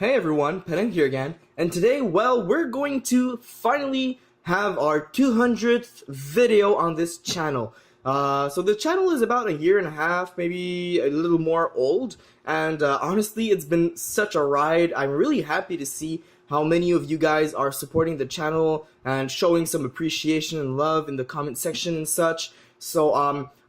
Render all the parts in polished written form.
Hey everyone, Penang here again, and today, well, we're going to finally have our 200th video on this channel. So the channel is about a year and a half, maybe a little more old, and honestly, it's been such a ride. I'm really happy to see how many of you guys are supporting the channel and showing some appreciation and love in the comment section and such. So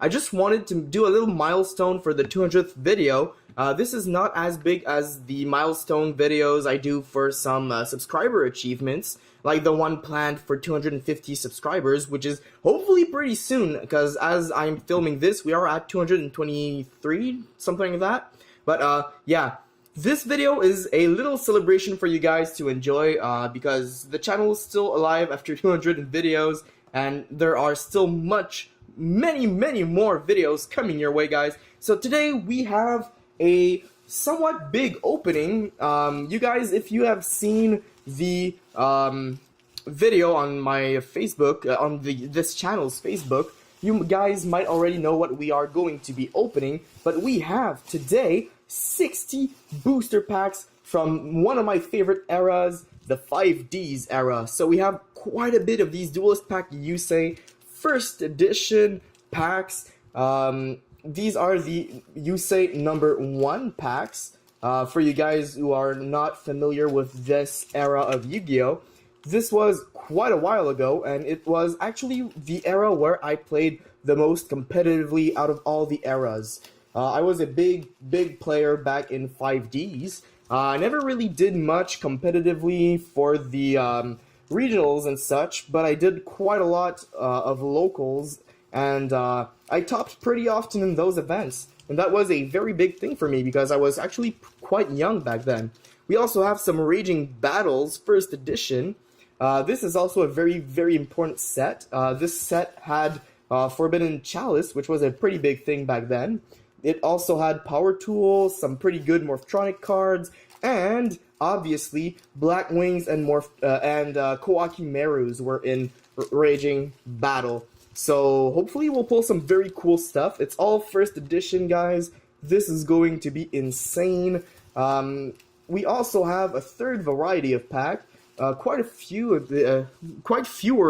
I just wanted to do a little milestone for the 200th video. This is not as big as the milestone videos I do for some subscriber achievements, like the one planned for 250 subscribers, which is hopefully pretty soon, because as I'm filming this, we are at 223, something like that. But yeah, this video is a little celebration for you guys to enjoy, because the channel is still alive after 200 videos, and there are still many more videos coming your way, guys. So today we have a somewhat big opening. You guys, if you have seen the video on my Facebook, on this channel's Facebook, you guys might already know what we are going to be opening. But we have today 60 booster packs from one of my favorite eras, the 5Ds era. So we have quite a bit of these Duelist Pack Yusei first edition packs. These are the Yusei number 1 packs. For you guys who are not familiar with this era of Yu-Gi-Oh! This was quite a while ago, and it was actually the era where I played the most competitively out of all the eras. I was a big player back in 5Ds. I never really did much competitively for the regionals and such, but I did quite a lot of locals, and I topped pretty often in those events, and that was a very big thing for me because I was actually quite young back then. We also have some Raging Battles first edition. This is also a very important set. This set had Forbidden Chalice, which was a pretty big thing back then. It also had Power Tools, some pretty good Morphtronic cards, and obviously Black Wings and Kawaki Merus were in Raging Battle. So hopefully we'll pull some very cool stuff. It's all first edition, guys. This is going to be insane. We also have a third variety of pack. Quite fewer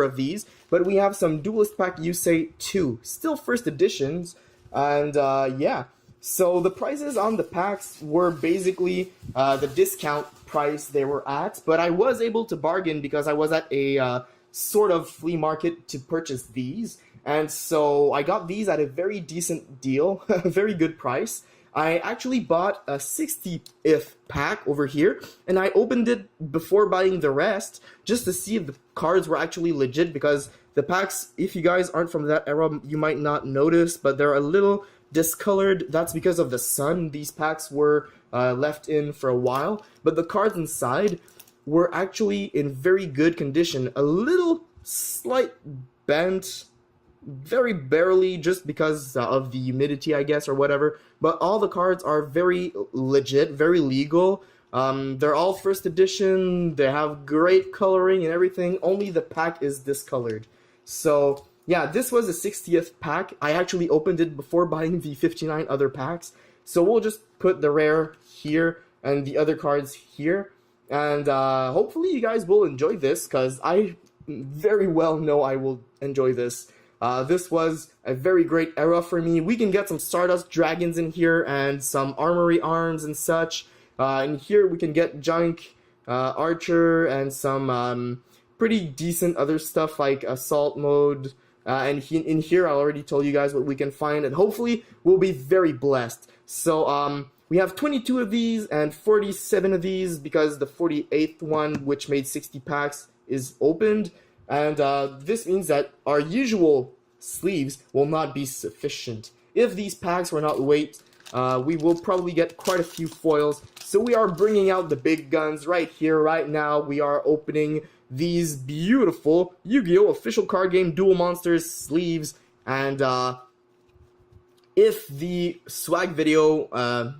of these, but we have some Duelist Pack Yusei 2, still first editions, and yeah. So the prices on the packs were basically the discount price they were at, but I was able to bargain because I was at a sort of flea market to purchase these, and so I got these at a very decent deal, a very good price. I actually bought a 60th pack over here, and I opened it before buying the rest, just to see if the cards were actually legit, because the packs, if you guys aren't from that era, you might not notice, but they're a little discolored. That's because of the sun. These packs were left in for a while, but the cards inside were actually in very good condition. A little slight bent, very barely, just because of the humidity, I guess, or whatever. But all the cards are very legit, very legal. They're all first edition. They have great coloring and everything. Only the pack is discolored. So yeah, this was the 60th pack. I actually opened it before buying the 59 other packs. So we'll just put the rare here and the other cards here. And hopefully you guys will enjoy this, because I very well know I will enjoy this. This was a very great era for me. We can get some Stardust Dragons in here and some Armory Arms and such. In here we can get Junk, Archer, and some pretty decent other stuff like Assault Mode. And in here I already told you guys what we can find, and hopefully we'll be very blessed. So we have 22 of these and 47 of these, because the 48th one, which made 60 packs, is opened. And this means that our usual sleeves will not be sufficient. If these packs were not weight, we will probably get quite a few foils. So we are bringing out the big guns right here, right now. We are opening these beautiful Yu-Gi-Oh! Official Card Game Duel Monsters sleeves. And if the swag video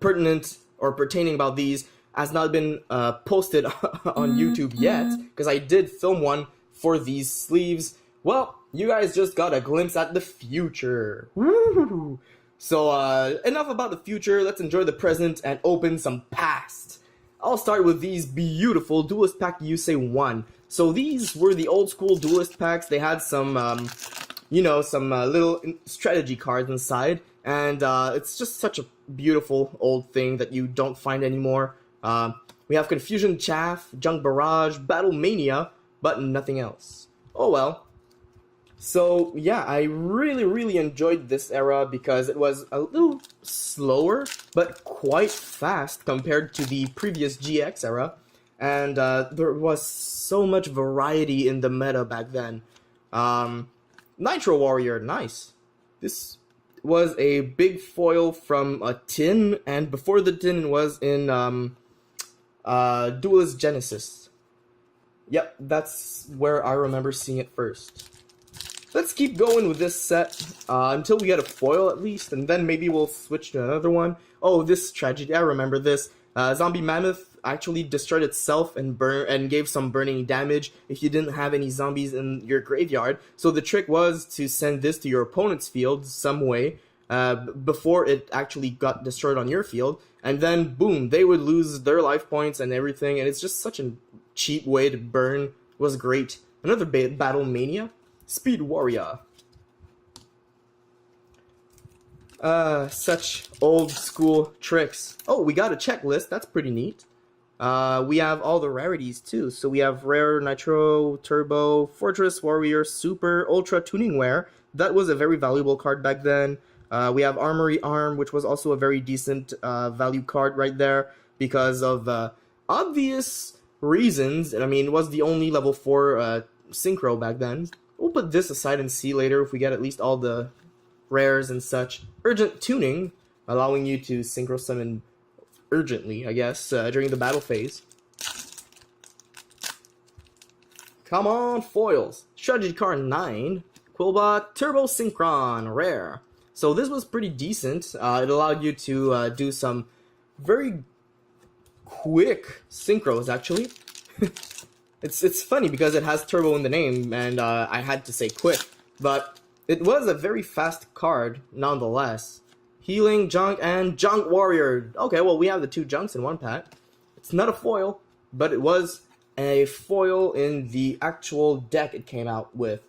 pertinent or pertaining about these has not been posted on YouTube yet, because I did film one for these sleeves, well, you guys just got a glimpse at the future. Woo! So enough about the future, let's enjoy the present and open some past. I'll start with these beautiful Duelist Pack Yusei 1. So these were the old school Duelist packs. They had some, some little strategy cards inside. And it's just such a beautiful old thing that you don't find anymore. We have Confusion Chaff, Junk Barrage, Battle Mania, but nothing else. Oh well. So yeah, I really enjoyed this era because it was a little slower, but quite fast compared to the previous GX era. And there was so much variety in the meta back then. Nitro Warrior, nice. This was a big foil from a tin, and before the tin was in Duelist Genesis. Yep, that's where I remember seeing it first. Let's keep going with this set until we get a foil at least, and then maybe we'll switch to another one. Oh, this tragedy, I remember this. Zombie Mammoth actually destroyed itself and gave some burning damage if you didn't have any zombies in your graveyard. So the trick was to send this to your opponent's field some way before it actually got destroyed on your field, and then boom, they would lose their life points and everything, and it's just such a cheap way to burn. It was great. Another Battle Mania. Speed Warrior. Such old school tricks. Oh, we got a checklist. That's pretty neat. We have all the rarities too. So we have Rare, Nitro, Turbo, Fortress, Warrior, Super, Ultra, Tuning Wear. That was a very valuable card back then. We have Armory Arm, which was also a very decent value card right there because of obvious reasons. I mean, it was the only level 4 synchro back then. We'll put this aside and see later if we get at least all the rares and such. Urgent Tuning, allowing you to synchro summon urgently, I guess, during the battle phase. Come on, foils. Strategy card 9, Quillbot, Turbo Synchron, rare. So this was pretty decent. It allowed you to do some very quick synchros, actually. It's funny because it has turbo in the name, and I had to say quick, but it was a very fast card nonetheless. Healing, Junk, and Junk Warrior. Okay, well, we have the 2 Junks in one pack. It's not a foil, but it was a foil in the actual deck it came out with.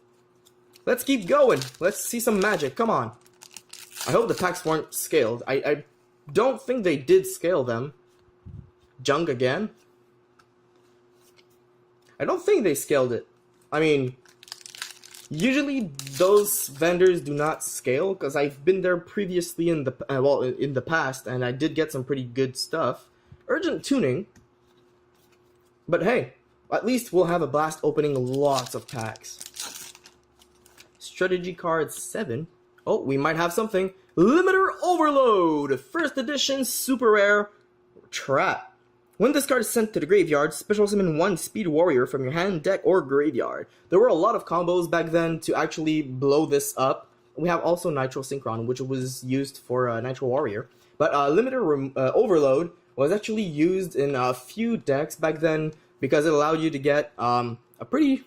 Let's keep going. Let's see some magic. Come on. I hope the packs weren't scaled. I don't think they did scale them. Junk again. I don't think they scaled it. I mean, usually those vendors do not scale because I've been there previously in the in the past, and I did get some pretty good stuff. Urgent Tuning. But hey, at least we'll have a blast opening lots of packs. Strategy card 7. Oh, we might have something. Limiter Overload. First edition super rare trap. When this card is sent to the graveyard, special summon 1 Speed Warrior from your hand, deck, or graveyard. There were a lot of combos back then to actually blow this up. We have also Nitro Synchron, which was used for Nitro Warrior. But Limiter Overload was actually used in a few decks back then because it allowed you to get a pretty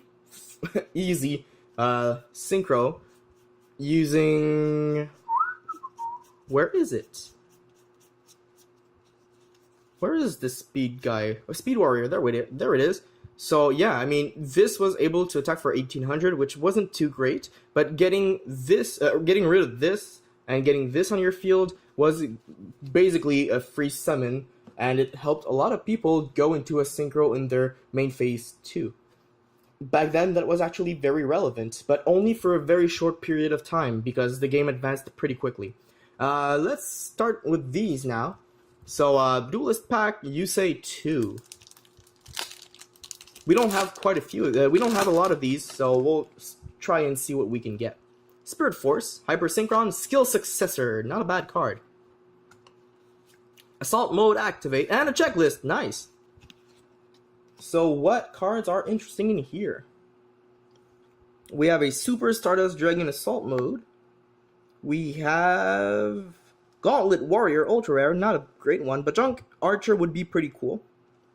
easy synchro using... Where is it? Where is this speed guy? Oh, Speed Warrior, there it is. So yeah, I mean, this was able to attack for 1800, which wasn't too great, but getting this, getting rid of this and getting this on your field was basically a free summon, and it helped a lot of people go into a synchro in their main phase too. Back then, that was actually very relevant, but only for a very short period of time because the game advanced pretty quickly. Let's start with these now. So, Duelist Pack Yusei 2. We don't have quite a few, we don't have a lot of these, so we'll try and see what we can get. Spirit Force, Hyper Synchron, Skill Successor, not a bad card. Assault Mode Activate, and a checklist, nice. So what cards are interesting in here? We have a Super Stardust Dragon Assault Mode. We have Gauntlet Warrior Ultra Rare, not a great one, but Junk Archer would be pretty cool.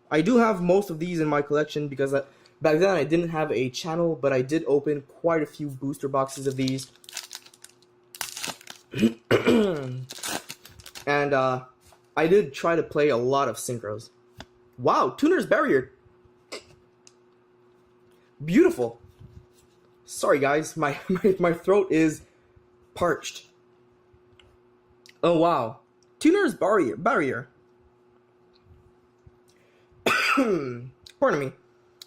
I do have most of these in my collection because back then I didn't have a channel, but I did open quite a few booster boxes of these. And I did try to play a lot of synchros. Wow, Tuner's Barrier. Beautiful. Sorry guys, my throat is parched. Oh wow. Tuner's Barrier. Pardon me.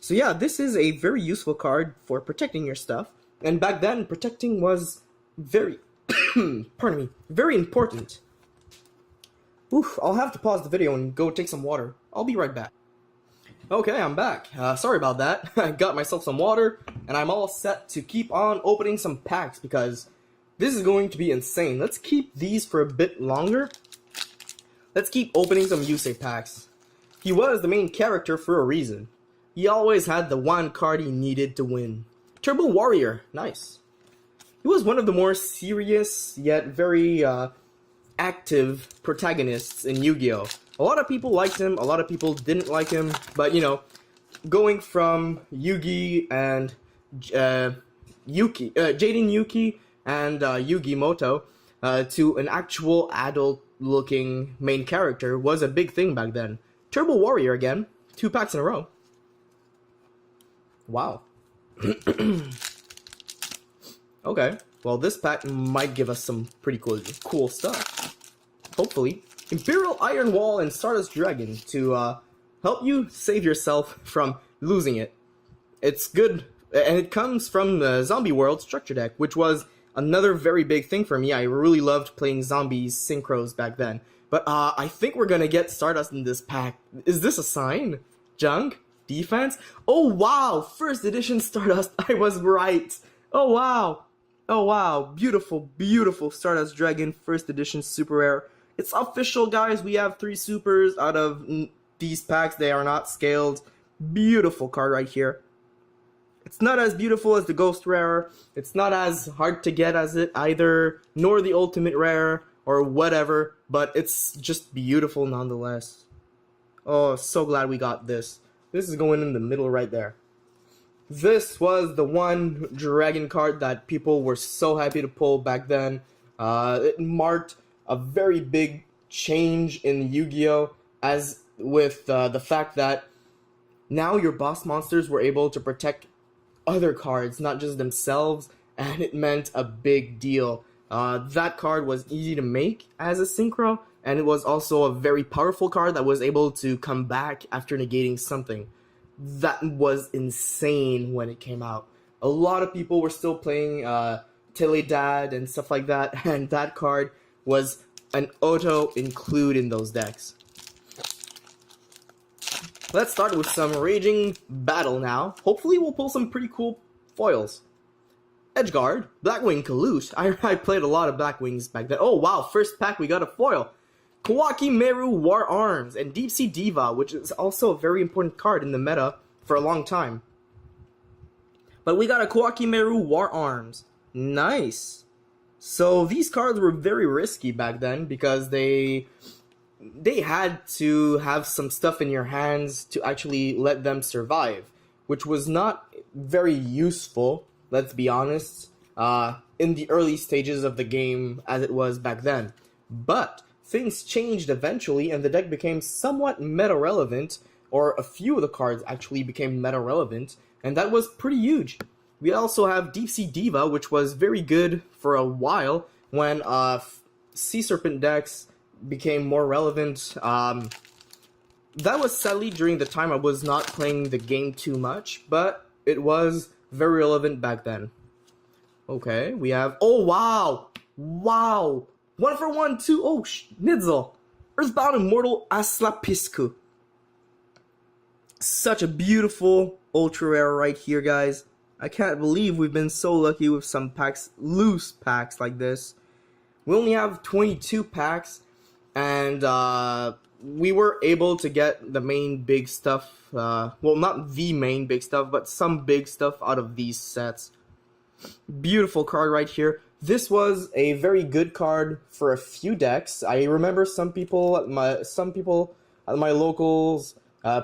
So yeah, this is a very useful card for protecting your stuff. And back then, protecting was very, pardon me, very important. Oof, I'll have to pause the video and go take some water. I'll be right back. Okay, I'm back. Sorry about that. I got myself some water, and I'm all set to keep on opening some packs because this is going to be insane. Let's keep these for a bit longer. Let's keep opening some Yusei packs. He was the main character for a reason. He always had the one card he needed to win. Turbo Warrior, nice. He was one of the more serious yet very active protagonists in Yu-Gi-Oh! A lot of people liked him, a lot of people didn't like him, but you know, going from Yugi and Jaden Yuki and Yugi Moto to an actual adult-looking main character was a big thing back then. Turbo Warrior again, 2 packs in a row. Wow. Okay, well this pack might give us some pretty cool stuff. Hopefully. Imperial Iron Wall and Stardust Dragon to help you save yourself from losing it. It's good, and it comes from the Zombie World Structure Deck, which was another very big thing for me. I really loved playing zombies synchros back then. But I think we're gonna get Stardust in this pack. Is this a sign? Junk? Defense? Oh wow! First edition Stardust, I was right! Oh wow! Oh wow! Beautiful, beautiful Stardust Dragon, first edition super rare. It's official, guys. We have 3 supers out of these packs. They are not scaled. Beautiful card right here. It's not as beautiful as the Ghost Rare. It's not as hard to get as it either, nor the Ultimate Rare, or whatever. But it's just beautiful nonetheless. Oh, so glad we got this. This is going in the middle right there. This was the one dragon card that people were so happy to pull back then. It marked a very big change in Yu-Gi-Oh! As with the fact that now your boss monsters were able to protect other cards, not just themselves, and it meant a big deal. That card was easy to make as a synchro, and it was also a very powerful card that was able to come back after negating something. That was insane when it came out. A lot of people were still playing Teledad and stuff like that, and that card was an auto include in those decks. Let's start with some Raging Battle now. Hopefully we'll pull some pretty cool foils. Edgeguard, Blackwing Kalute. I played a lot of Blackwings back then. Oh wow, first pack we got a foil. Kawaki Meru War Arms and Deep Sea Diva, which is also a very important card in the meta for a long time. But we got a Kawaki Meru War Arms. Nice. So these cards were very risky back then because they had to have some stuff in your hands to actually let them survive, which was not very useful, let's be honest, in the early stages of the game as it was back then. But things changed eventually and the deck became somewhat meta-relevant, or a few of the cards actually became meta-relevant, and that was pretty huge. We also have Deep Sea Diva, which was very good for a while when Sea Serpent decks became more relevant. That was sadly during the time I was not playing the game too much, but it was very relevant back then. Okay, we have... Oh, wow! Wow! 1 for 1, 2... Oh, Nidzel! Earthbound Immortal Aslapisku. Such a beautiful ultra rare right here, guys. I can't believe we've been so lucky with some packs, loose packs like this. We only have 22 packs, and we were able to get the main big stuff, well, not the main big stuff, but some big stuff out of these sets. Beautiful card right here. This was a very good card for a few decks. I remember some people at my locals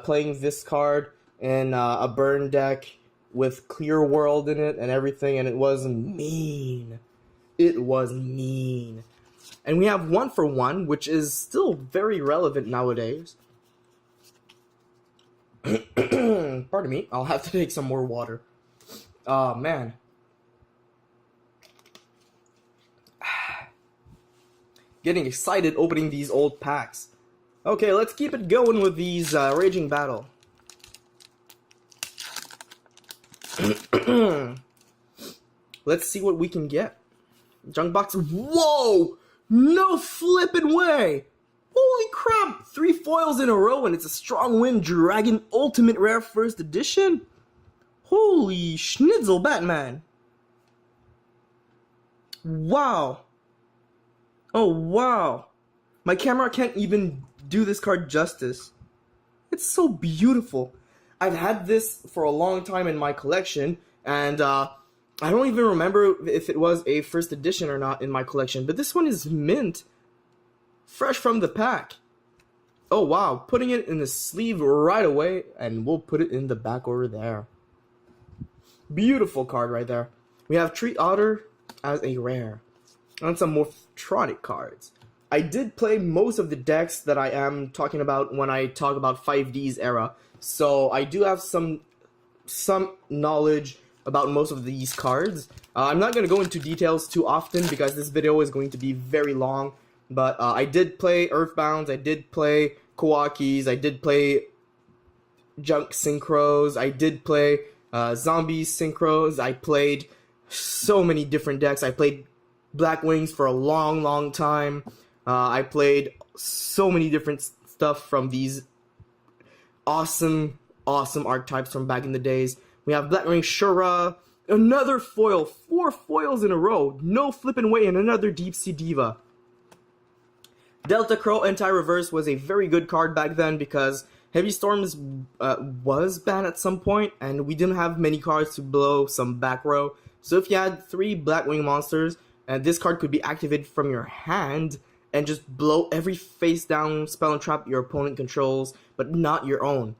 playing this card in a burn deck with Clear World in it and everything, and it was mean. It was mean. And we have 1 for 1, which is still very relevant nowadays. Pardon me, I'll have to take some more water. Oh, man. Getting excited opening these old packs. Okay, let's keep it going with these Raging Battle. Let's see what we can get. Junk box. Whoa! No flippin' way! Holy crap! 3 foils in a row and it's a strong win. Dragon Ultimate Rare First Edition? Holy schnitzel, Batman. Wow. Oh, wow. My camera can't even do this card justice. It's so beautiful. I've had this for a long time in my collection, and I don't even remember if it was a first edition or not in my collection, but this one is mint. Fresh from the pack. Oh, wow. Putting it in the sleeve right away, and we'll put it in the back over there. Beautiful card right there. We have Tree Otter as a rare. And some Morphtronic cards. I did play most of the decks that I am talking about when I talk about 5D's era. So I do have some knowledge about most of these cards. I'm not going to go into details too often because this video is going to be very long. But I did play Earthbounds, I did play Kawakis, I did play Junk Synchros, I did play Zombie Synchros, I played so many different decks. I played Black Wings for a long time. I played so many different stuff from these awesome archetypes from back in the days. We have Blackwing Shura, another foil, 4 foils in a row, no flipping way, and another Deep Sea Diva. Delta Crow Anti-Reverse was a very good card back then because Heavy Storms was banned at some point, and we didn't have many cards to blow some back row. So if you had 3 Blackwing monsters, and this card could be activated from your hand and just blow every face down spell and trap your opponent controls, but not your own.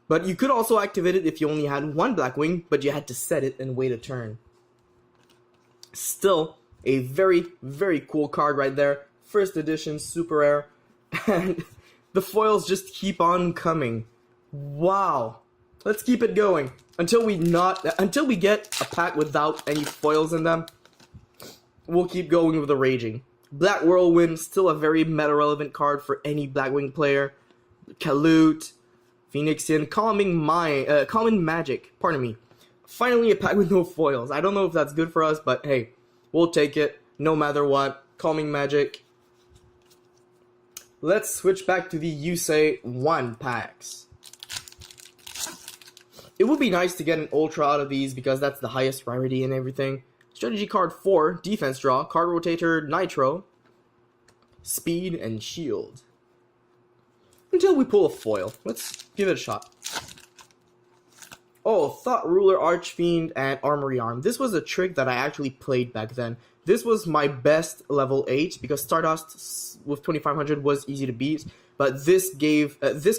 But you could also activate it if you only had 1 Blackwing, but you had to set it and wait a turn. Still, a very cool card right there. First edition, super rare, and the foils just keep on coming. Wow. Let's keep it going until we get a pack without any foils in them. We'll keep going with the Raging. Black Whirlwind, still a very meta-relevant card for any Blackwing player. Kalute, Phoenixian, Common Magic, pardon me. Finally a pack with no foils. I don't know if that's good for us, but hey, we'll take it no matter what. Calming Magic. Let's switch back to the Yusei 1 packs. It would be nice to get an Ultra out of these because that's the highest rarity and everything. Strategy card 4, Defense Draw, Card Rotator, Nitro, Speed, and Shield. Until we pull a foil. Let's give it a shot. Oh, Thought Ruler, Archfiend, and Armory Arm. This was a trick that I actually played back then. This was my best level 8 because Stardust with 2500 was easy to beat, but this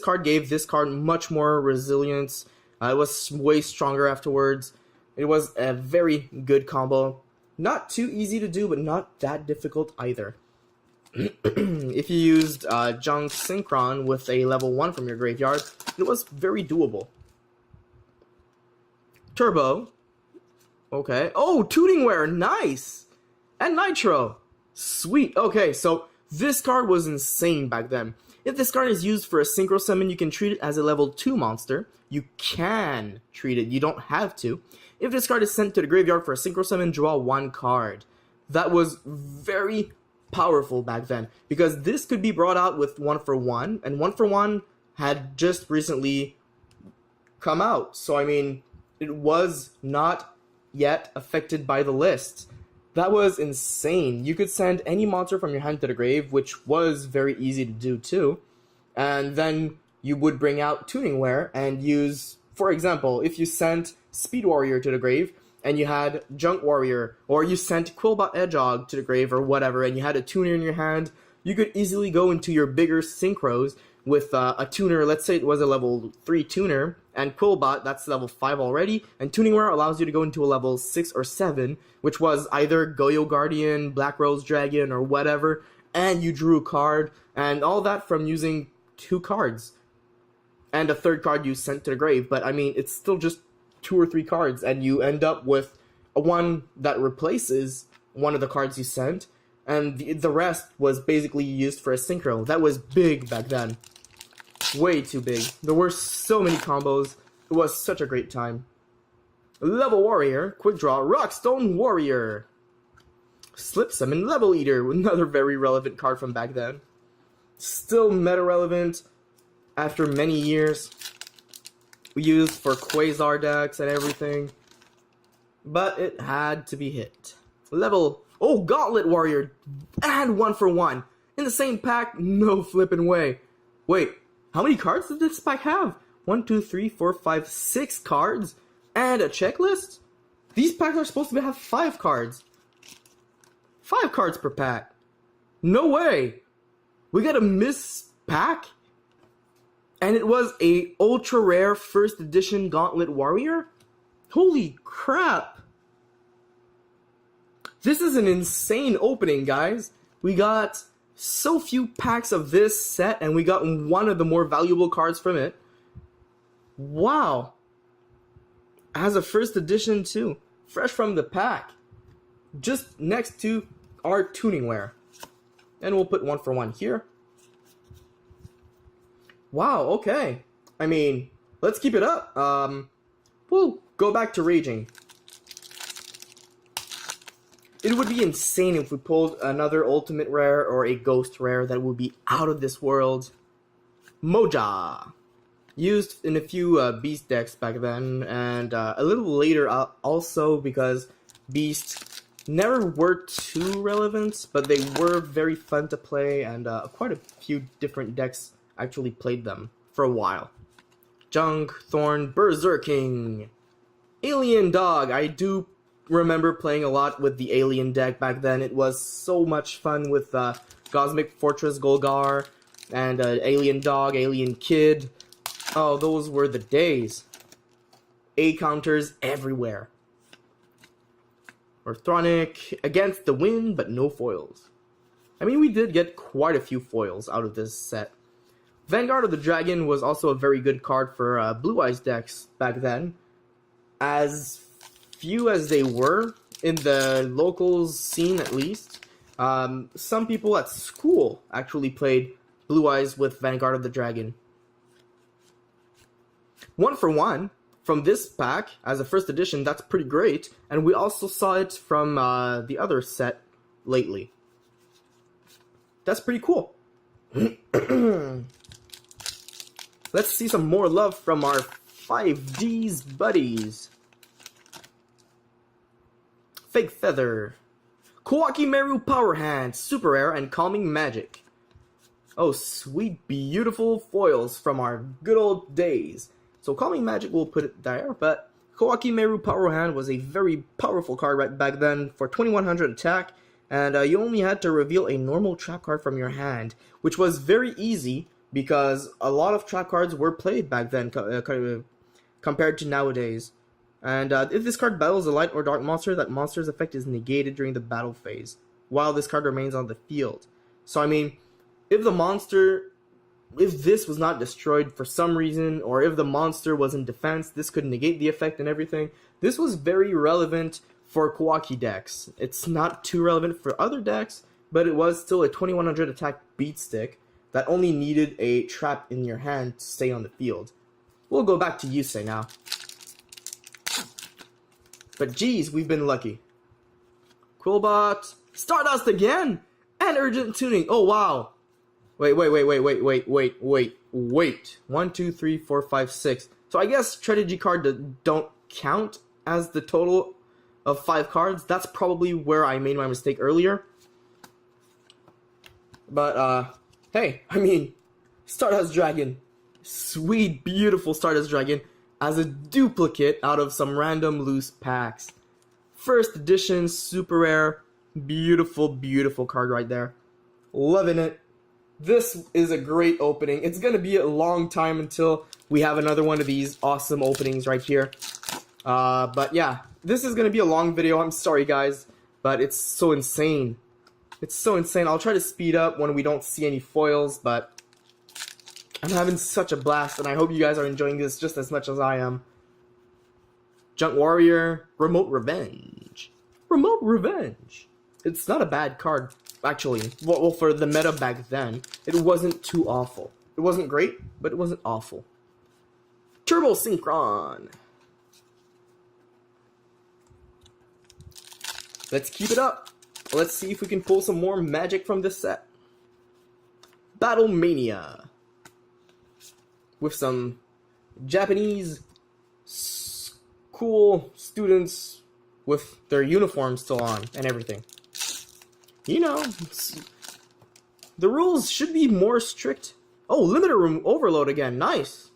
card gave this card much more resilience. It was way stronger afterwards. It was a very good combo. Not too easy to do, but not that difficult either. If you used Junk Synchron with a level 1 from your graveyard, it was very doable. Turbo. Okay. Oh, Tuningware, nice! And Nitro. Sweet. Okay, so this card was insane back then. If this card is used for a Synchro Summon, you can treat it as a level 2 monster. You can treat it, you don't have to. If this card is sent to the graveyard for a Synchro Summon, draw 1 card. That was very powerful back then, because this could be brought out with 1-for-1, and 1-for-1 had just recently come out. So, I mean, it was not yet affected by the list. That was insane. You could send any monster from your hand to the grave, which was very easy to do too. And then you would bring out Tuningware and use, for example, if you sent Speed Warrior to the grave and you had Junk Warrior, or you sent Quillbot Edgehog to the grave or whatever, and you had a tuner in your hand, you could easily go into your bigger synchros with a tuner. Let's say it was a level 3 tuner, and Quillbot, that's level 5 already, and Tuningware allows you to go into a level 6 or 7, which was either Goyo Guardian, Black Rose Dragon, or whatever, and you drew a card, and all that from using 2 cards. and a third card you sent to the grave. But I mean, it's still just 2 or 3 cards, and you end up with a one that replaces one of the cards you sent, and the rest was basically used for a synchro. That was big back then. Way too big. There were so many combos. It was such a great time. Level Warrior, Quick Draw, Rockstone Warrior. Slip Summon Level Eater, another very relevant card from back then. Still meta relevant after many years. We used for Quasar decks and everything. But it had to be hit. Gauntlet Warrior, and 1 for 1. In the same pack, no flippin' way. Wait, how many cards did this pack have? 1, 2, 3, 4, 5, 6 cards? And a checklist? These packs are supposed to have 5 cards. 5 cards per pack. No way. We got a miss pack? And it was a ultra rare first edition Gauntlet Warrior? Holy crap. This is an insane opening, guys. We got so few packs of this set, and we got one of the more valuable cards from it. Wow. It has a first edition too. Fresh from the pack. Just next to our tuningware. And we'll put 1 for 1 here. Wow, okay. I mean, let's keep it up. We'll go back to Raging. It would be insane if we pulled another Ultimate Rare or a Ghost Rare that would be out of this world. Moja. Used in a few Beast decks back then, and a little later also, because Beast never were too relevant, but they were very fun to play, and quite a few different decks actually played them for a while. Junk, Thorn, Berserking. Alien Dog. I do remember playing a lot with the Alien deck back then. It was so much fun with Cosmic Fortress Golgar and Alien Dog, Alien Kid. Oh, those were the days. A counters everywhere. Orthronic, Against the Wind, but no foils. I mean, we did get quite a few foils out of this set. Vanguard of the Dragon was also a very good card for Blue Eyes decks back then. As few as they were, in the locals scene at least, some people at school actually played Blue Eyes with Vanguard of the Dragon. 1 for 1 from this pack as a first edition, that's pretty great, and we also saw it from the other set lately. That's pretty cool. Let's see some more love from our 5D's buddies. Fake Feather, Kawaki Meru Power Hand, Super Rare, and Calming Magic. Oh, sweet, beautiful foils from our good old days. So Calming Magic, we'll put it there, but Kawaki Meru Power Hand was a very powerful card right back then for 2100 attack, and you only had to reveal a normal trap card from your hand, which was very easy because a lot of trap cards were played back then compared to nowadays. And if this card battles a light or dark monster, that monster's effect is negated during the battle phase, while this card remains on the field. So I mean, if this was not destroyed for some reason, or if the monster was in defense, this could negate the effect and everything. This was very relevant for Kawaki decks. It's not too relevant for other decks, but it was still a 2100 attack beat stick that only needed a trap in your hand to stay on the field. We'll go back to Yusei now. But geez, we've been lucky. Quillbot, Stardust again, and Urgent Tuning. Oh wow. Wait. 1, 2, 3, 4, 5, 6. So I guess strategy cards don't count as the total of 5 cards. That's probably where I made my mistake earlier. But hey, I mean, Stardust Dragon. Sweet, beautiful Stardust Dragon as a duplicate out of some random loose packs. First edition, super rare, beautiful, beautiful card right there. Loving it. This is a great opening. It's going to be a long time until we have another one of these awesome openings right here. But yeah, this is going to be a long video. I'm sorry, guys, but it's so insane. It's so insane. I'll try to speed up when we don't see any foils, but I'm having such a blast, and I hope you guys are enjoying this just as much as I am. Junk Warrior, Remote Revenge. Remote Revenge. It's not a bad card, actually. Well, for the meta back then, it wasn't too awful. It wasn't great, but it wasn't awful. Turbo Synchron. Let's keep it up. Let's see if we can pull some more magic from this set. Battle Mania. With some Japanese cool students with their uniforms still on and everything. You know, the rules should be more strict. Oh, limited room overload again. Nice.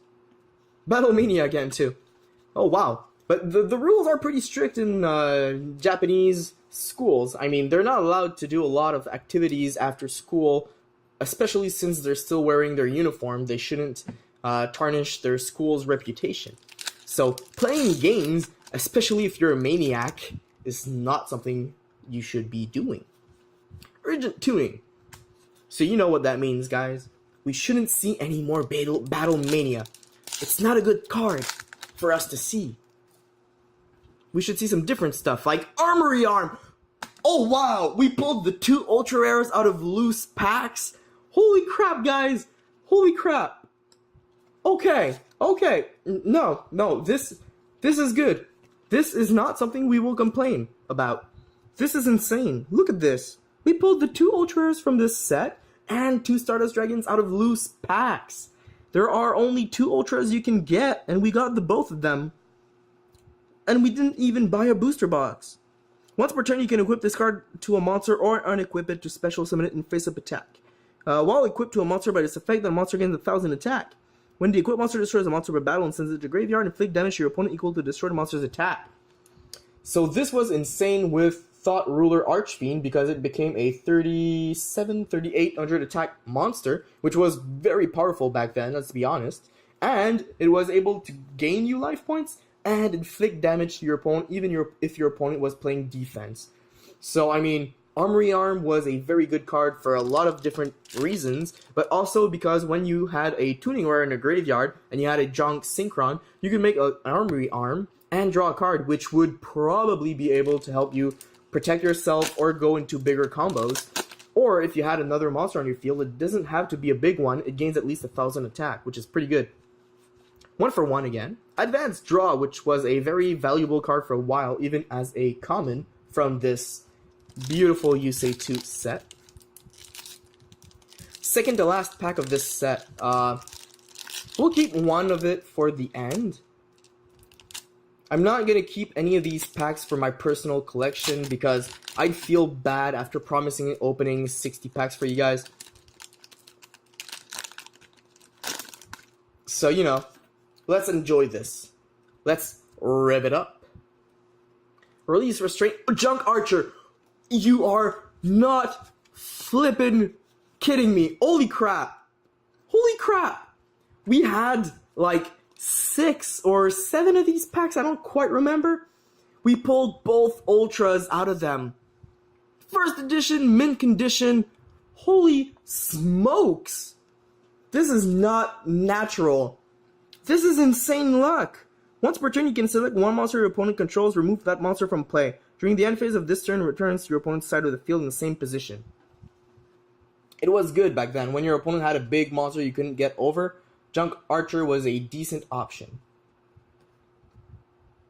Battle Mania again, too. Oh, wow. But the rules are pretty strict in Japanese schools. I mean, they're not allowed to do a lot of activities after school, especially since they're still wearing their uniform. They shouldn't tarnish their school's reputation. So playing games, especially if you're a maniac, is not something you should be doing. Urgent tuning. So you know what that means, guys. We shouldn't see any more Battle Mania. It's not a good card for us to see. We should see some different stuff, like Armory Arm. Oh wow, we pulled the 2 Ultra Rares out of loose packs. Holy crap, guys. Holy crap. Okay. No, this is good. This is not something we will complain about. This is insane. Look at this. We pulled the 2 Ultra Rares from this set and 2 Stardust Dragons out of loose packs. There are only 2 Ultras you can get, and we got the both of them. And we didn't even buy a booster box. Once per turn, you can equip this card to a monster or unequip it to special summon it in face-up attack. While equipped to a monster by this effect, the monster gains 1,000 attack. When the equipped monster destroys a monster by battle and sends it to graveyard, inflict damage to your opponent equal to destroy the monster's attack. So this was insane with Thought Ruler Archfiend because it became a 3,800 attack monster, which was very powerful back then, let's be honest. And it was able to gain you life points and inflict damage to your opponent, even if your opponent was playing defense. So, I mean, Armory Arm was a very good card for a lot of different reasons, but also because when you had a tuning rare in a graveyard and you had a Junk Synchron, you could make an Armory Arm and draw a card, which would probably be able to help you protect yourself or go into bigger combos. Or if you had another monster on your field, it doesn't have to be a big one, it gains at least 1,000 attack, which is pretty good. 1 for 1 again. Advanced Draw, which was a very valuable card for a while, even as a common from this beautiful Yusei 2 set. Second to last pack of this set. We'll keep one of it for the end. I'm not going to keep any of these packs for my personal collection because I'd feel bad after promising opening 60 packs for you guys. So, you know, let's enjoy this. Let's rev it up. Release Restraint. Junk Archer. You are not flippin' kidding me. Holy crap. Holy crap. We had like 6 or 7 of these packs. I don't quite remember. We pulled both Ultras out of them. First edition, mint condition. Holy smokes. This is not natural. This is insane luck. Once per turn, you can select one monster your opponent controls, remove that monster from play. During the end phase of this turn, it returns to your opponent's side of the field in the same position. It was good back then. When your opponent had a big monster you couldn't get over, Junk Archer was a decent option.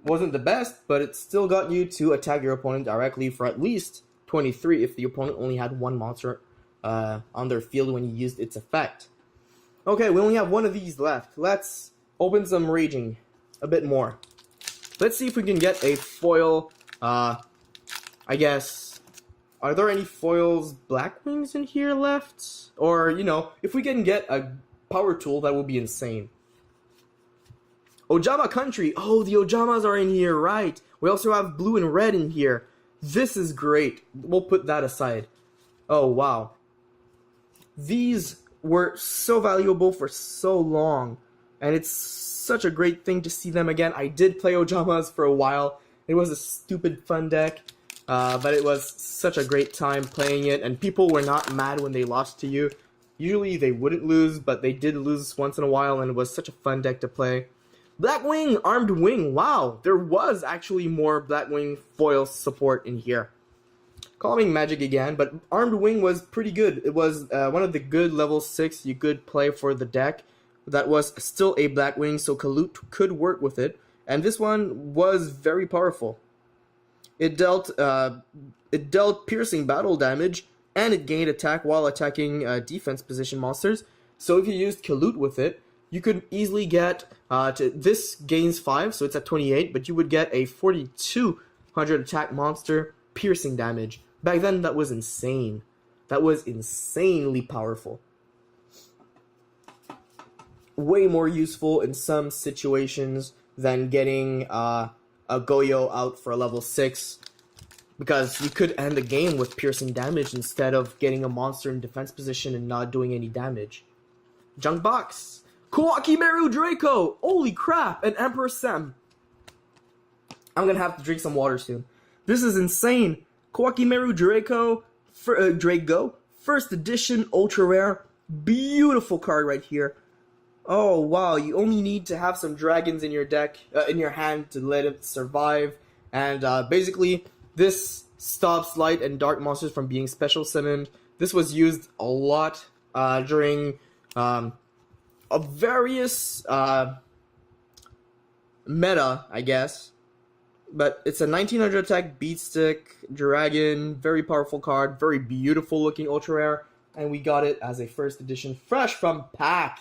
Wasn't the best, but it still got you to attack your opponent directly for at least 23 if the opponent only had one monster on their field when you used its effect. Okay, we only have one of these left. Let's open some Raging a bit more. Let's see if we can get a foil, I guess. Are there any foils Black Wings in here left? Or, you know, if we can get a Power Tool, that would be insane. Ojama Country. Oh, the Ojamas are in here, right. We also have blue and red in here. This is great. We'll put that aside. Oh, wow. These were so valuable for so long. And it's such a great thing to see them again. I did play Ojamas for a while. It was a stupid fun deck. But it was such a great time playing it. And people were not mad when they lost to you. Usually they wouldn't lose, but they did lose once in a while, and it was such a fun deck to play. Black Wing, Armed Wing. Wow, there was actually more Black Wing foil support in here. Calming Magic again, but Armed Wing was pretty good. It was one of the good level 6 you could play for the deck. That was still a Black Wing, so Kalut could work with it. And this one was very powerful. It dealt piercing battle damage, and it gained attack while attacking defense position monsters. So if you used Kalut with it, you could easily get this gains 5, so it's at 28, but you would get a 4200 attack monster piercing damage. Back then, that was insane. That was insanely powerful. Way more useful in some situations than getting a Goyo out for a level 6, because you could end the game with piercing damage instead of getting a monster in defense position and not doing any damage. Junk Box. Kowakimeru Draco! Holy crap! And Emperor Sem. I'm gonna have to drink some water soon. This is insane. Kowakimeru Draco, Draco, first edition, ultra rare. Beautiful card right here. Oh wow, you only need to have some dragons in your deck, in your hand to let it survive. And basically, this stops light and dark monsters from being special summoned. This was used a lot during various meta, I guess. But it's a 1900 attack beat stick dragon, very powerful card, very beautiful looking ultra rare, and we got it as a first edition, fresh from pack.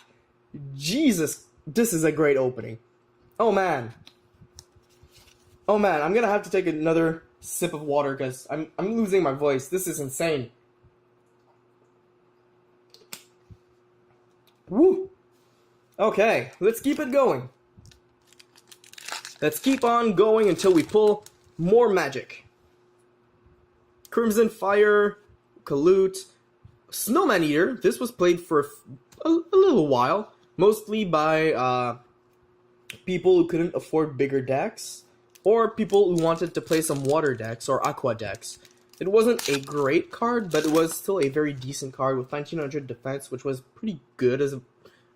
Jesus, this is a great opening. Oh man, I'm gonna have to take another sip of water because I'm losing my voice. This is insane. Woo. Okay, let's keep it going. Let's keep on going until we pull more magic. Crimson Fire, Kalut, Snowman Eater. This was played for a little while, mostly by people who couldn't afford bigger decks, or people who wanted to play some water decks or aqua decks. It wasn't a great card, but it was still a very decent card with 1900 defense, which was pretty good as an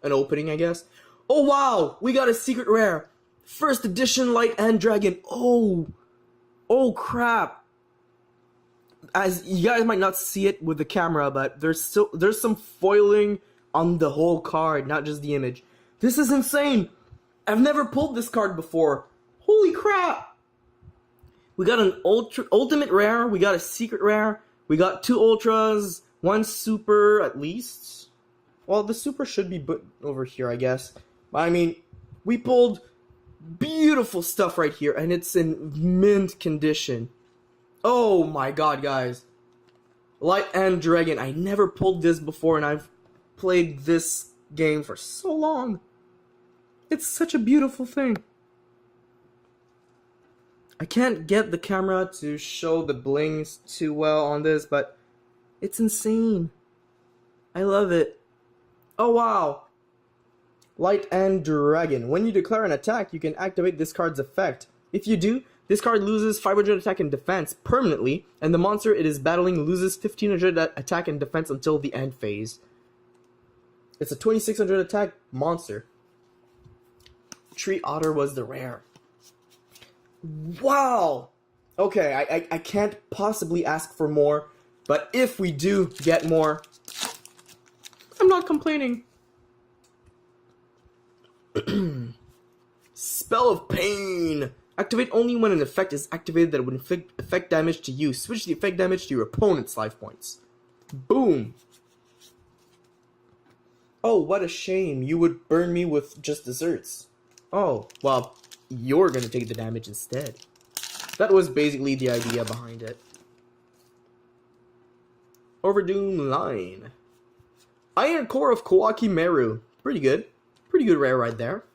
opening, I guess. Oh wow, we got a secret rare. First edition Light and Dragon. Oh crap. As you guys might not see it with the camera, but there's some foiling on the whole card, not just the image. This is insane. I've never pulled this card before. Holy crap. We got an ultimate rare, we got a secret rare, we got 2 ultras, 1 super at least. Well, the super should be put over here, I guess. I mean, we pulled beautiful stuff right here, and it's in mint condition. Oh my god, guys. Light and Dragon. I never pulled this before, and I've played this game for so long. It's such a beautiful thing. I can't get the camera to show the blings too well on this, but it's insane. I love it. Oh wow. Light and Dragon. When you declare an attack, you can activate this card's effect. If you do, this card loses 500 attack and defense permanently, and the monster it is battling loses 1500 attack and defense until the end phase. It's a 2600 attack monster. Tree Otter was the rare. Wow! Okay, I can't possibly ask for more, but if we do get more, I'm not complaining. Spell of Pain. Activate only when an effect is activated that would inflict effect damage to you. Switch the effect damage to your opponent's life points. Boom. Oh, what a shame. You would burn me with just desserts. Oh, well, you're gonna take the damage instead. That was basically the idea behind it. Overdoom Line. Iron Core of Kowakimeru. Pretty good. Pretty good rare right there.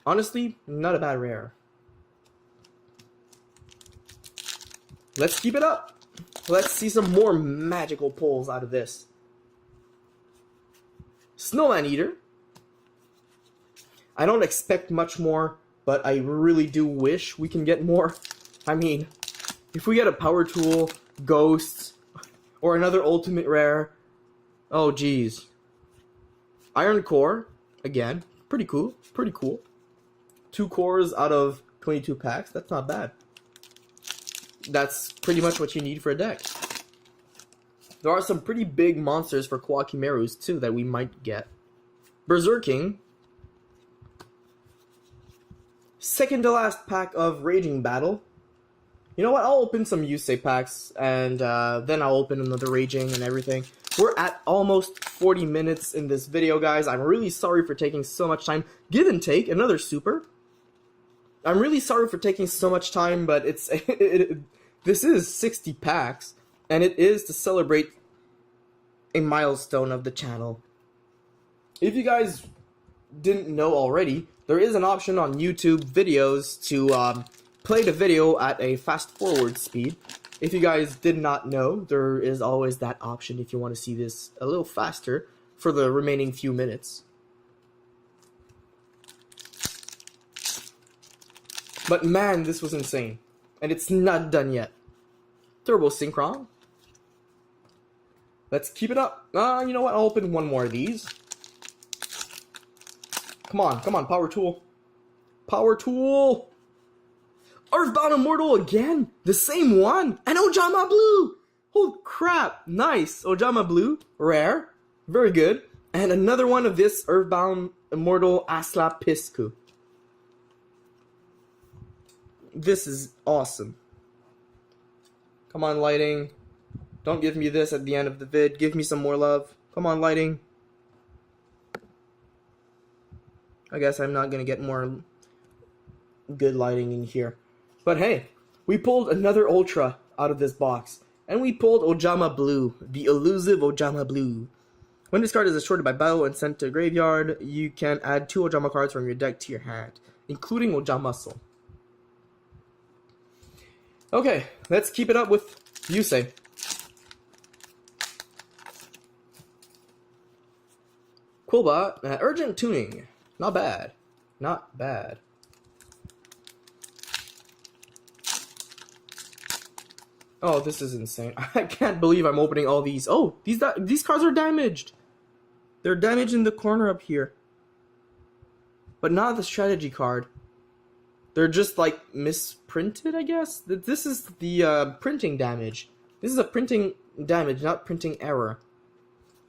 Honestly, not a bad rare. Let's keep it up. Let's see some more magical pulls out of this. Snowman Eater. I don't expect much more, but I really do wish we can get more. I mean, if we get a power tool, ghost, or another ultimate rare, Oh, geez. Iron Core, again. Pretty cool. Pretty cool. 2 cores out of 22 packs. That's not bad. That's pretty much what you need for a deck. There are some pretty big monsters for Kwakimerus, too, that we might get. Berserking. Second to last pack of Raging Battle. You know what? I'll open some Yusei packs, and then I'll open another Raging and everything. We're at almost 40 minutes in this video, guys. I'm really sorry for taking so much time. Give and take, another super. I'm really sorry for taking so much time, but it's this is 60 packs, and it is to celebrate a milestone of the channel. If you guys didn't know already, there is an option on YouTube videos to play the video at a fast forward speed. If you guys did not know, there is always that option if you want to see this a little faster for the remaining few minutes. But man, this was insane. And it's not done yet. Turbo Synchron. Let's keep it up. You know what? I'll open one more of these. Come on, Power Tool. Power Tool! Earthbound Immortal again? The same one? And Ojama Blue! Holy crap! Nice! Ojama Blue. Rare. Very good. And another one of this Earthbound Immortal Asla Piscu. This is awesome. Come on, lighting. Don't give me this at the end of the vid. Give me some more love. Come on, lighting. I guess I'm not gonna get more good lighting in here. But hey, we pulled another Ultra out of this box. And we pulled Ojama Blue, the elusive Ojama Blue. When this card is assorted by battle and sent to a graveyard, you can add 2 Ojama cards from your deck to your hand, including Ojama Soul. Okay, let's keep it up with Yusei. Quillbot, Urgent Tuning. Not bad. Not bad. Oh, this is insane. I can't believe I'm opening all these. Oh, these cards are damaged. They're damaged in the corner up here. But not the strategy card. They're just like misprinted, I guess? This is the printing damage. This is a printing damage, not printing error.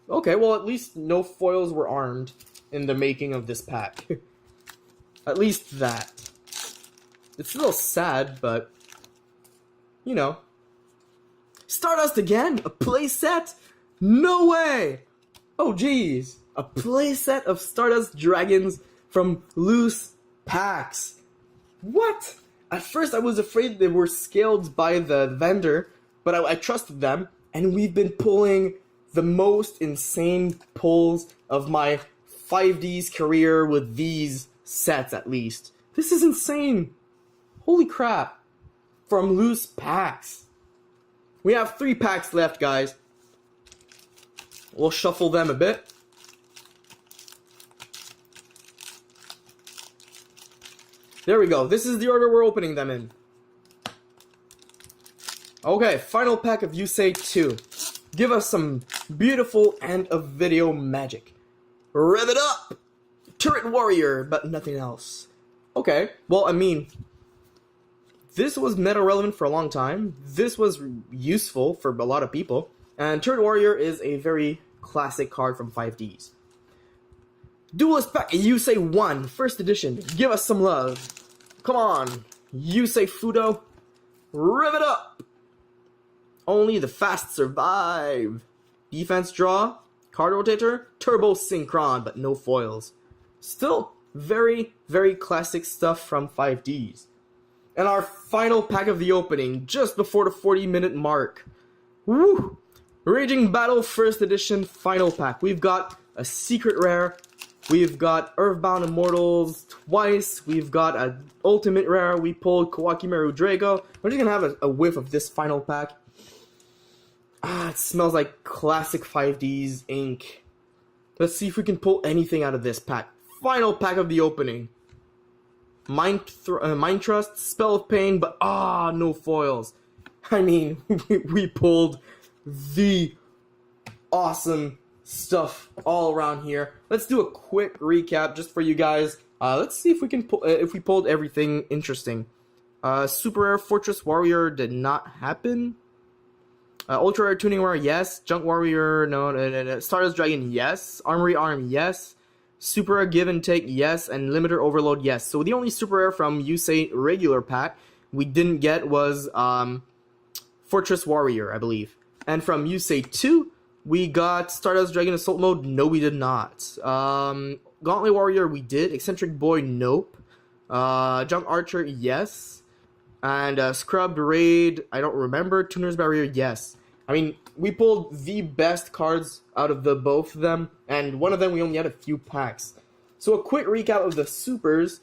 Okay, well at least no foils were armed in the making of this pack. At least that. It's a little sad, but you know. Stardust again? A playset? No way! Oh geez. A playset of Stardust Dragons from loose packs. What? At first I was afraid they were scaled by the vendor, but I trusted them, and we've been pulling the most insane pulls of my 5Ds career with these sets at least. This is insane. Holy crap. From loose packs. We have 3 packs left, guys. We'll shuffle them a bit. There we go. This is the order we're opening them in. Okay, final pack of Yusei 2. Give us some beautiful end of video magic. Rev it up! Turret Warrior, but nothing else. Okay, well, I mean, this was meta relevant for a long time. This was useful for a lot of people. And Turret Warrior is a very classic card from 5Ds. Duelist Pack Yusei 1, first edition. Give us some love. Come on, Yusei Fudo. Rev it up! Only the fast survive. Defense draw, card rotator, turbo synchron, but no foils. Still very, very classic stuff from 5Ds. And our final pack of the opening, just before the 40-minute mark. Woo! Raging Battle First Edition Final Pack. We've got a secret rare. We've got Earthbound Immortals twice. We've got an ultimate rare. We pulled Kawakimeru Drago. We're just gonna have a whiff of this final pack. It smells like classic 5Ds ink. Let's see if we can pull anything out of this pack. Final pack of the opening. Mind Trust, Spell of Pain, but no foils. I mean, we pulled the awesome stuff all around here. Let's do a quick recap just for you guys. Let's see if we can if we pulled everything interesting. Super Rare Fortress Warrior did not happen. Ultra Rare Tuning Rare, yes. Junk Warrior, no. Stardust Dragon, yes. Armory Arm, yes. Super Rare Give and Take, yes. And Limiter Overload, yes. So the only Super Rare from Yusei regular pack we didn't get was Fortress Warrior, I believe. And from Yusei 2, we got Stardust Dragon Assault Mode, no we did not. Gauntlet Warrior, we did. Eccentric Boy, nope. Junk Archer, yes. And Scrubbed Raid, I don't remember. Tuner's Barrier, yes. I mean, we pulled the best cards out of the both of them, and one of them we only had a few packs. So a quick recap of the supers.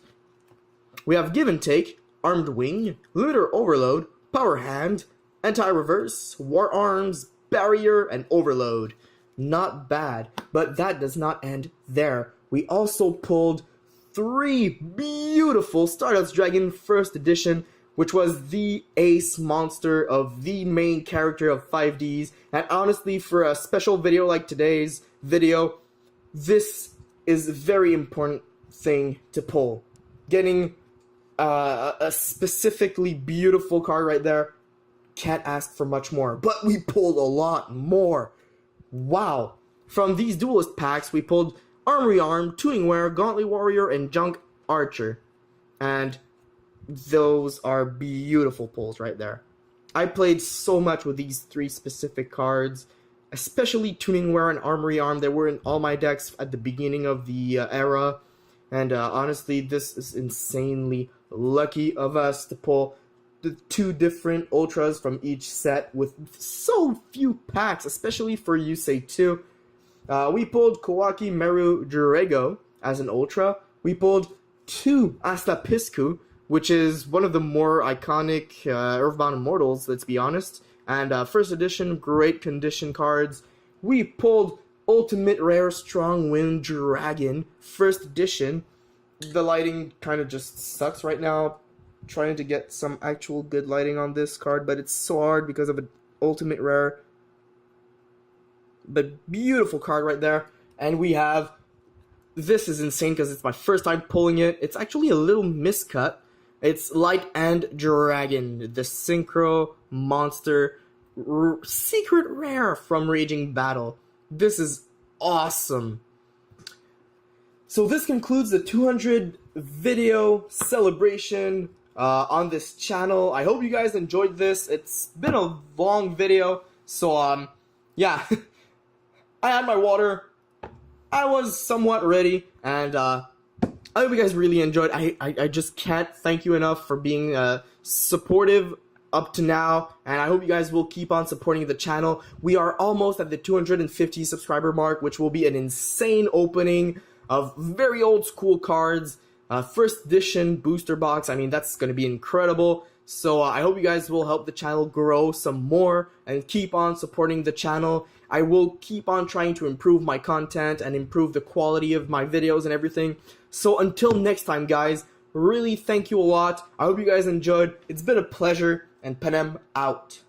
We have Give and Take, Armed Wing, Limiter Overload, Power Hand, Anti-Reverse, War Arms, Barrier, and Overload. Not bad, but that does not end there. We also pulled 3 beautiful Stardust Dragon First Edition, which was the ace monster of the main character of 5Ds. And honestly, for a special video like today's video, this is a very important thing to pull. Getting a specifically beautiful card right there, can't ask for much more. But we pulled a lot more. Wow. From these Duelist packs, we pulled Armory Arm, Tuning Wear, Gauntlet Warrior, and Junk Archer. And those are beautiful pulls right there. I played so much with these 3 specific cards, especially Tuning Wear and Armory Arm. They were in all my decks at the beginning of the era, and honestly, this is insanely lucky of us to pull the 2 different Ultras from each set with so few packs, especially for Yusei 2. We pulled Kawaki Meru Jurego as an Ultra. We pulled 2 Asta Piscu, which is one of the more iconic Earthbound Immortals, let's be honest. And first edition, great condition cards. We pulled Ultimate Rare Strong Wind Dragon, first edition. The lighting kind of just sucks right now. Trying to get some actual good lighting on this card, but it's so hard because of an Ultimate Rare. But beautiful card right there. And we have, this is insane because it's my first time pulling it. It's actually a little miscut. It's Light and Dragon, the Synchro Monster Secret Rare from Raging Battle. This is awesome. So this concludes the 200 video celebration on this channel. I hope you guys enjoyed this. It's been a long video, so yeah. I had my water. I was somewhat ready, and I hope you guys really enjoyed. I just can't thank you enough for being supportive up to now, and I hope you guys will keep on supporting the channel. We are almost at the 250 subscriber mark, which will be an insane opening of very old school cards. First edition booster box, I mean, that's going to be incredible. So I hope you guys will help the channel grow some more and keep on supporting the channel. I will keep on trying to improve my content and improve the quality of my videos and everything. So until next time, guys, really thank you a lot. I hope you guys enjoyed. It's been a pleasure, and Penem out.